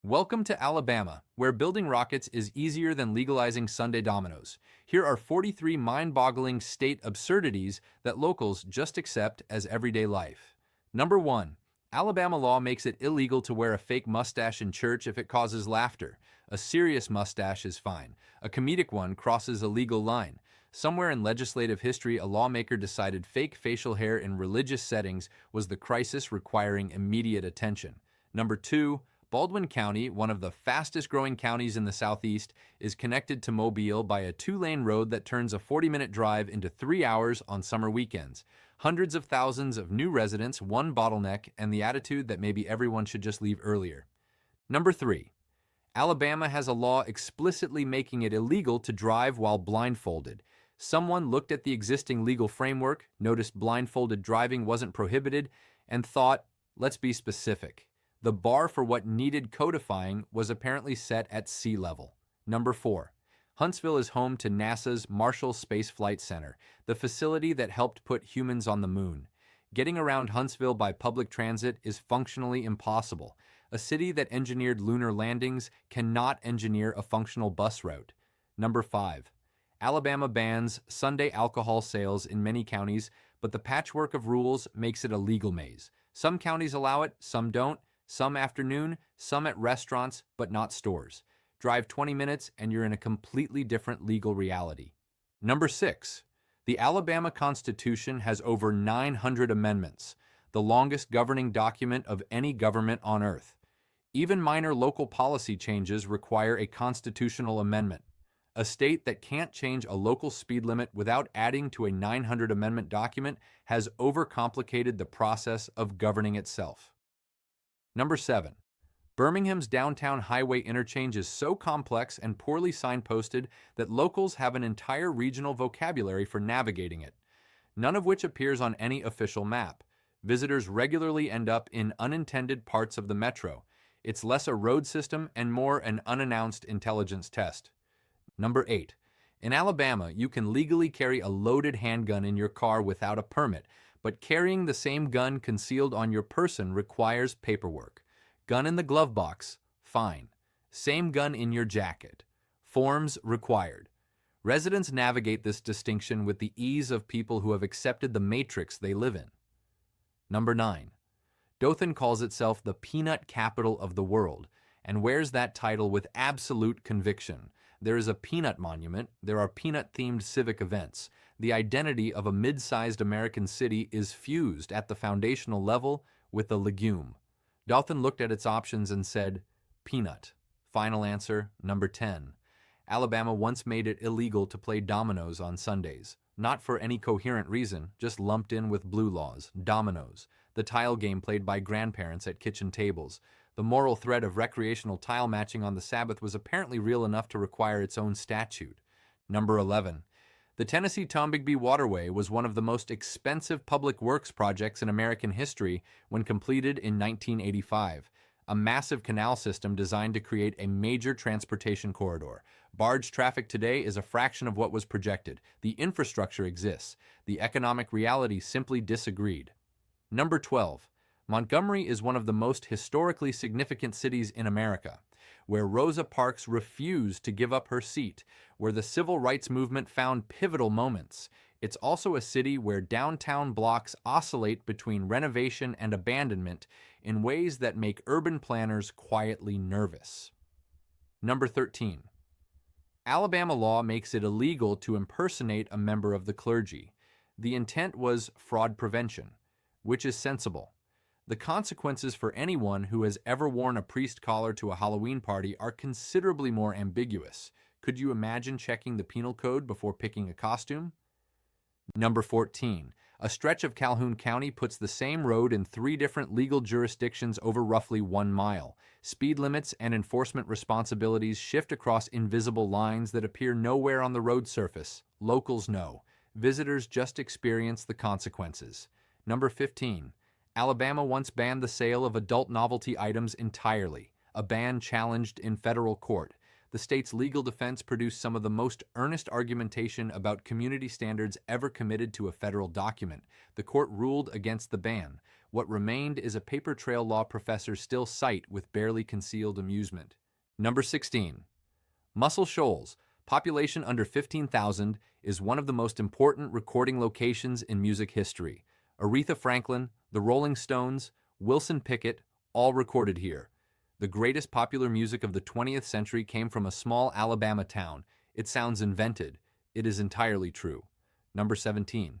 Welcome to Alabama, where building rockets is easier than legalizing Sunday dominoes. Here are 43 mind-boggling state absurdities that locals just accept as everyday life. Number 1. Alabama law makes it illegal to wear a fake mustache in church if it causes laughter. A serious mustache is fine. A comedic one crosses a legal line. Somewhere in legislative history, a lawmaker decided fake facial hair in religious settings was the crisis requiring immediate attention. Number 2. Baldwin County, one of the fastest-growing counties in the Southeast, is connected to Mobile by a 2-lane road that turns a 40-minute drive into 3 hours on summer weekends. Hundreds of thousands of new residents, one bottleneck, and the attitude that maybe everyone should just leave earlier. Number 3. Alabama has a law explicitly making it illegal to drive while blindfolded. Someone looked at the existing legal framework, noticed blindfolded driving wasn't prohibited, and thought, let's be specific. The bar for what needed codifying was apparently set at sea level. Number 4. Huntsville is home to NASA's Marshall Space Flight Center, the facility that helped put humans on the moon. Getting around Huntsville by public transit is functionally impossible. A city that engineered lunar landings cannot engineer a functional bus route. Number 5. Alabama bans Sunday alcohol sales in many counties, but the patchwork of rules makes it a legal maze. Some counties allow it, some don't. Some afternoon, some at restaurants, but not stores. Drive 20 minutes and you're in a completely different legal reality. Number 6. The Alabama Constitution has over 900 amendments, the longest governing document of any government on earth. Even minor local policy changes require a constitutional amendment. A state that can't change a local speed limit without adding to a 900 amendment document has overcomplicated the process of governing itself. Number 7. Birmingham's downtown highway interchange is so complex and poorly signposted that locals have an entire regional vocabulary for navigating it, none of which appears on any official map. Visitors regularly end up in unintended parts of the metro. It's less a road system and more an unannounced intelligence test. Number 8. In Alabama, you can legally carry a loaded handgun in your car without a permit, but carrying the same gun concealed on your person requires paperwork. Gun in the glove box, fine. Same gun in your jacket. Forms required. Residents navigate this distinction with the ease of people who have accepted the matrix they live in. Number 9. Dothan calls itself the peanut capital of the world and wears that title with absolute conviction. There is a peanut monument, there are peanut-themed civic events. The identity of a mid-sized American city is fused at the foundational level with a legume. Dothan looked at its options and said, peanut. Final answer, number 10. Alabama once made it illegal to play dominoes on Sundays. Not for any coherent reason, just lumped in with blue laws, dominoes, the tile game played by grandparents at kitchen tables. The moral thread of recreational tile matching on the Sabbath was apparently real enough to require its own statute. Number 11. The Tennessee-Tombigbee Waterway was one of the most expensive public works projects in American history when completed in 1985. A massive canal system designed to create a major transportation corridor. Barge traffic today is a fraction of what was projected. The infrastructure exists. The economic reality simply disagreed. Number 12. Montgomery is one of the most historically significant cities in America, where Rosa Parks refused to give up her seat, where the civil rights movement found pivotal moments. It's also a city where downtown blocks oscillate between renovation and abandonment in ways that make urban planners quietly nervous. Number 13. Alabama law makes it illegal to impersonate a member of the clergy. The intent was fraud prevention, which is sensible. The consequences for anyone who has ever worn a priest collar to a Halloween party are considerably more ambiguous. Could you imagine checking the penal code before picking a costume? Number 14. A stretch of Calhoun County puts the same road in 3 different legal jurisdictions over roughly 1 mile. Speed limits and enforcement responsibilities shift across invisible lines that appear nowhere on the road surface. Locals know. Visitors just experience the consequences. Number 15. Alabama once banned the sale of adult novelty items entirely, a ban challenged in federal court. The state's legal defense produced some of the most earnest argumentation about community standards ever committed to a federal document. The court ruled against the ban. What remained is a paper trail law professors still cite with barely concealed amusement. Number 16. Muscle Shoals, population under 15,000, is one of the most important recording locations in music history. Aretha Franklin, the Rolling Stones, Wilson Pickett, all recorded here. The greatest popular music of the 20th century came from a small Alabama town. It sounds invented. It is entirely true. Number 17.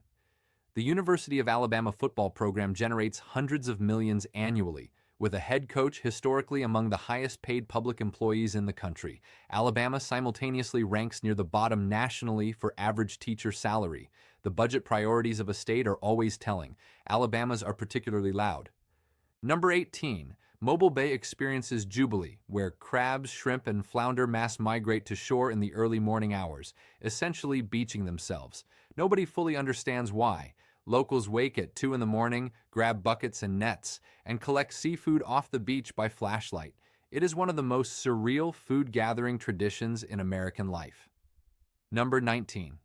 The University of Alabama football program generates hundreds of millions annually, with a head coach historically among the highest-paid public employees in the country. Alabama simultaneously ranks near the bottom nationally for average teacher salary. The budget priorities of a state are always telling. Alabama's are particularly loud. Number 18. Mobile Bay experiences Jubilee, where crabs, shrimp, and flounder mass migrate to shore in the early morning hours, essentially beaching themselves. Nobody fully understands why. Locals wake at 2 in the morning, grab buckets and nets, and collect seafood off the beach by flashlight. It is one of the most surreal food-gathering traditions in American life. Number 19.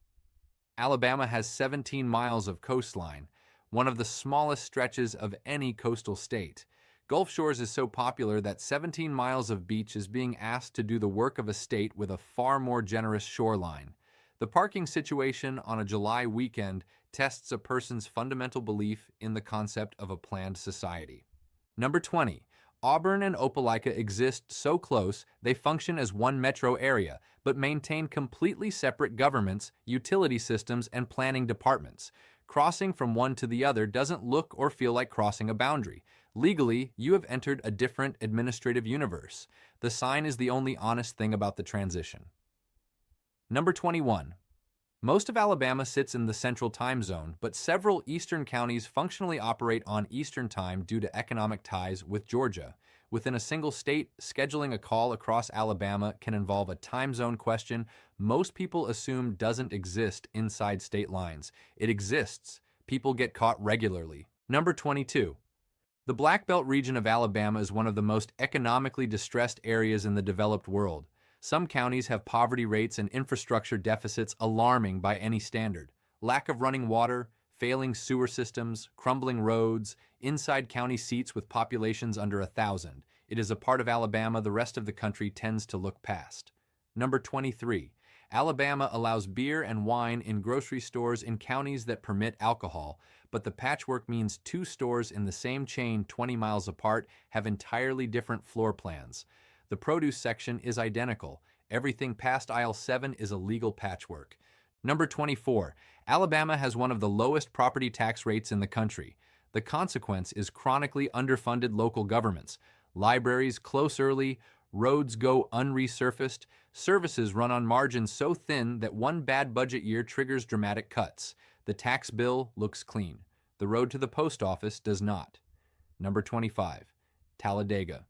Alabama has 17 miles of coastline, one of the smallest stretches of any coastal state. Gulf Shores is so popular that 17 miles of beach is being asked to do the work of a state with a far more generous shoreline. The parking situation on a July weekend tests a person's fundamental belief in the concept of a planned society. Number 20. Auburn and Opelika exist so close they function as one metro area, but maintain completely separate governments, utility systems, and planning departments. Crossing from one to the other doesn't look or feel like crossing a boundary. Legally, you have entered a different administrative universe. The sign is the only honest thing about the transition. Number 21. Most of Alabama sits in the Central Time Zone, but several eastern counties functionally operate on Eastern Time due to economic ties with Georgia. Within a single state, scheduling a call across Alabama can involve a time zone question most people assume doesn't exist inside state lines. It exists. People get caught regularly. Number 22. The Black Belt region of Alabama is one of the most economically distressed areas in the developed world. Some counties have poverty rates and infrastructure deficits alarming by any standard. Lack of running water, failing sewer systems, crumbling roads, inside county seats with populations under 1,000. It is a part of Alabama the rest of the country tends to look past. Number 23. Alabama allows beer and wine in grocery stores in counties that permit alcohol, but the patchwork means two stores in the same chain 20 miles apart have entirely different floor plans. The produce section is identical. Everything past aisle 7 is a legal patchwork. Number 24. Alabama has one of the lowest property tax rates in the country. The consequence is chronically underfunded local governments. Libraries close early, roads go unresurfaced, services run on margins so thin that one bad budget year triggers dramatic cuts. The tax bill looks clean. The road to the post office does not. Number 25. Talladega.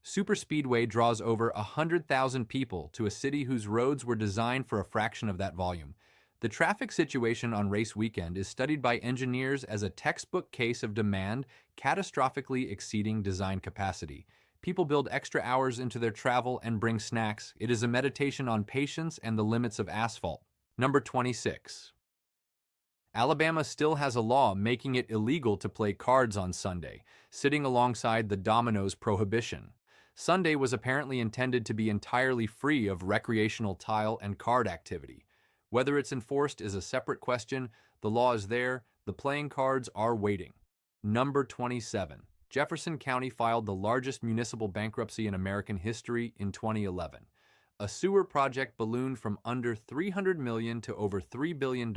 Superspeedway draws over 100,000 people to a city whose roads were designed for a fraction of that volume. The traffic situation on race weekend is studied by engineers as a textbook case of demand catastrophically exceeding design capacity. People build extra hours into their travel and bring snacks. It is a meditation on patience and the limits of asphalt. Number 26. Alabama still has a law making it illegal to play cards on Sunday, sitting alongside the dominoes prohibition. Sunday was apparently intended to be entirely free of recreational tile and card activity. Whether it's enforced is a separate question. The law is there. The playing cards are waiting. Number 27. Jefferson County filed the largest municipal bankruptcy in American history in 2011. A sewer project ballooned from under $300 million to over $3 billion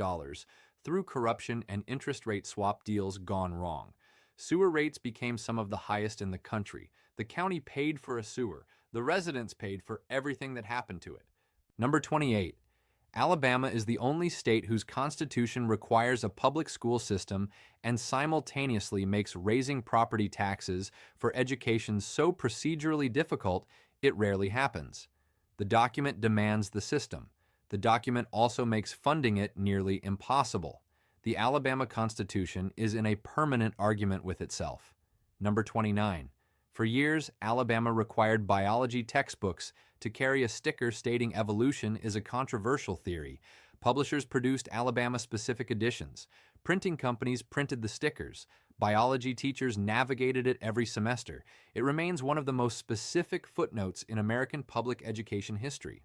through corruption and interest rate swap deals gone wrong. Sewer rates became some of the highest in the country. The county paid for a sewer. The residents paid for everything that happened to it. Number 28. Alabama is the only state whose constitution requires a public school system and simultaneously makes raising property taxes for education so procedurally difficult it rarely happens. The document demands the system. The document also makes funding it nearly impossible. The Alabama Constitution is in a permanent argument with itself. Number 29. For years, Alabama required biology textbooks to carry a sticker stating evolution is a controversial theory. Publishers produced Alabama-specific editions. Printing companies printed the stickers. Biology teachers navigated it every semester. It remains one of the most specific footnotes in American public education history.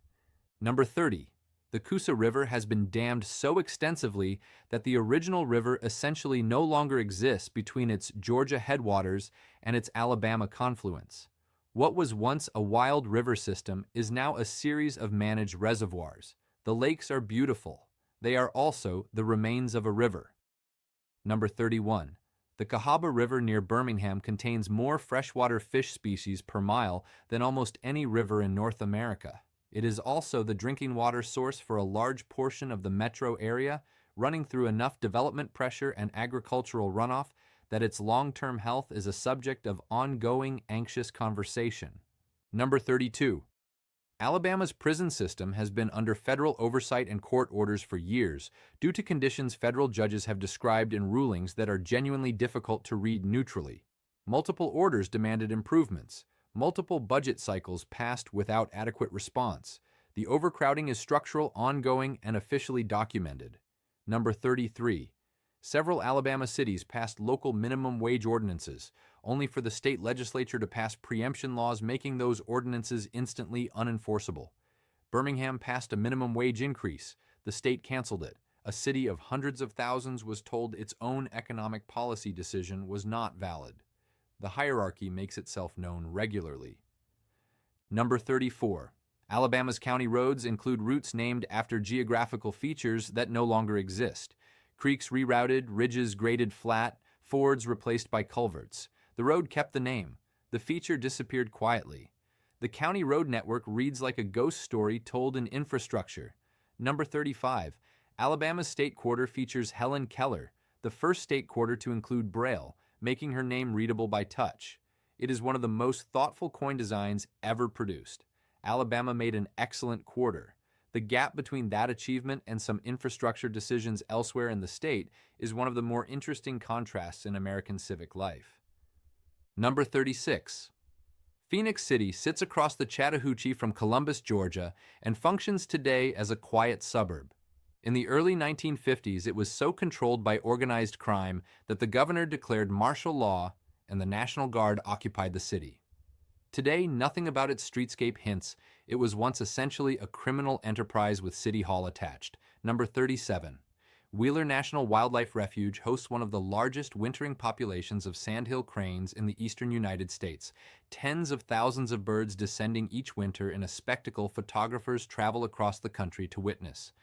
Number 30. The Coosa River has been dammed so extensively that the original river essentially no longer exists between its Georgia headwaters and its Alabama confluence. What was once a wild river system is now a series of managed reservoirs. The lakes are beautiful. They are also the remains of a river. Number 31. The Cahaba River near Birmingham contains more freshwater fish species per mile than almost any river in North America. It is also the drinking water source for a large portion of the metro area, running through enough development pressure and agricultural runoff that its long-term health is a subject of ongoing, anxious conversation. Number 32. Alabama's prison system has been under federal oversight and court orders for years due to conditions federal judges have described in rulings that are genuinely difficult to read neutrally. Multiple orders demanded improvements. Multiple budget cycles passed without adequate response. The overcrowding is structural, ongoing, and officially documented. Number 33. Several Alabama cities passed local minimum wage ordinances, only for the state legislature to pass preemption laws making those ordinances instantly unenforceable. Birmingham passed a minimum wage increase. The state canceled it. A city of hundreds of thousands was told its own economic policy decision was not valid. The hierarchy makes itself known regularly. Number 34. Alabama's county roads include routes named after geographical features that no longer exist. Creeks rerouted, ridges graded flat, fords replaced by culverts. The road kept the name. The feature disappeared quietly. The county road network reads like a ghost story told in infrastructure. Number 35. Alabama's state quarter features Helen Keller, the first state quarter to include Braille, making her name readable by touch. It is one of the most thoughtful coin designs ever produced. Alabama made an excellent quarter. The gap between that achievement and some infrastructure decisions elsewhere in the state is one of the more interesting contrasts in American civic life. Number 36. Phoenix City sits across the Chattahoochee from Columbus, Georgia, and functions today as a quiet suburb. In the early 1950s, it was so controlled by organized crime that the governor declared martial law and the National Guard occupied the city. Today, nothing about its streetscape hints it was once essentially a criminal enterprise with City Hall attached. Number 37. Wheeler National Wildlife Refuge hosts one of the largest wintering populations of sandhill cranes in the eastern United States. Tens of thousands of birds descending each winter in a spectacle photographers travel across the country to witness.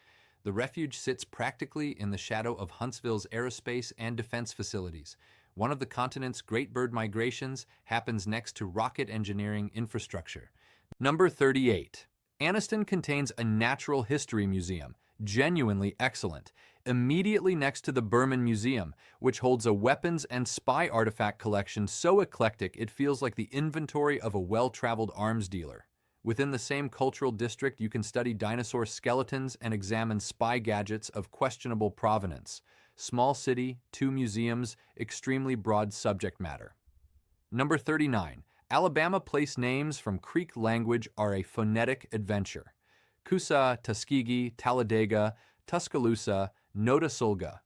The refuge sits practically in the shadow of Huntsville's aerospace and defense facilities. One of the continent's great bird migrations happens next to rocket engineering infrastructure. Number 38. Anniston contains a natural history museum, genuinely excellent, immediately next to the Berman Museum, which holds a weapons and spy artifact collection so eclectic it feels like the inventory of a well-traveled arms dealer. Within the same cultural district, you can study dinosaur skeletons and examine spy gadgets of questionable provenance. Small city, 2 museums, extremely broad subject matter. Number 39. Alabama place names from Creek language are a phonetic adventure. Coosa, Tuskegee, Talladega, Tuscaloosa, Notasulga.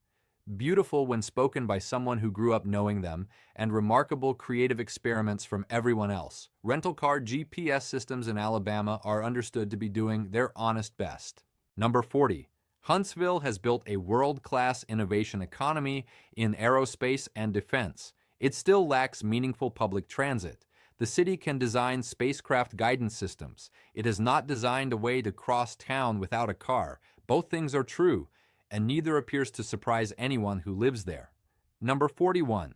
Beautiful when spoken by someone who grew up knowing them, and remarkable creative experiments from everyone else. Rental car GPS systems in Alabama are understood to be doing their honest best. Number 40. Huntsville has built a world-class innovation economy in aerospace and defense. It still lacks meaningful public transit. The city can design spacecraft guidance systems. It has not designed a way to cross town without a car. Both things are true, and neither appears to surprise anyone who lives there. Number 41.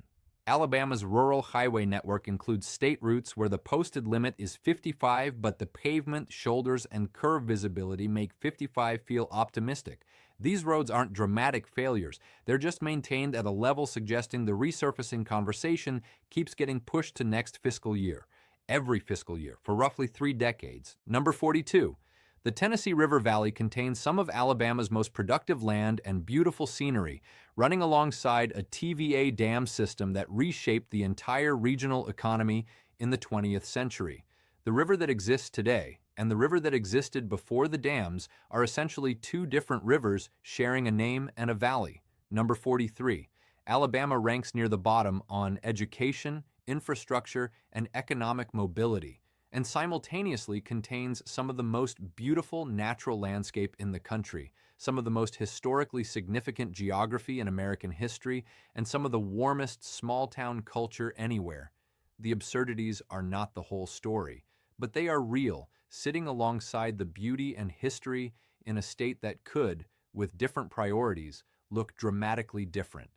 Alabama's rural highway network includes state routes where the posted limit is 55, but the pavement, shoulders, and curve visibility make 55 feel optimistic. These roads aren't dramatic failures. They're just maintained at a level suggesting the resurfacing conversation keeps getting pushed to next fiscal year, every fiscal year, for roughly 3 decades. Number 42. The Tennessee River Valley contains some of Alabama's most productive land and beautiful scenery, running alongside a TVA dam system that reshaped the entire regional economy in the 20th century. The river that exists today and the river that existed before the dams are essentially 2 different rivers sharing a name and a valley. Number 43. Alabama ranks near the bottom on education, infrastructure, and economic mobility, and simultaneously contains some of the most beautiful natural landscape in the country, some of the most historically significant geography in American history, and some of the warmest small-town culture anywhere. The absurdities are not the whole story, but they are real, sitting alongside the beauty and history in a state that could, with different priorities, look dramatically different.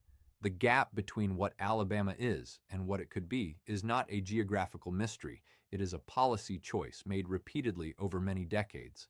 The gap between what Alabama is and what it could be is not a geographical mystery. It is a policy choice made repeatedly over many decades.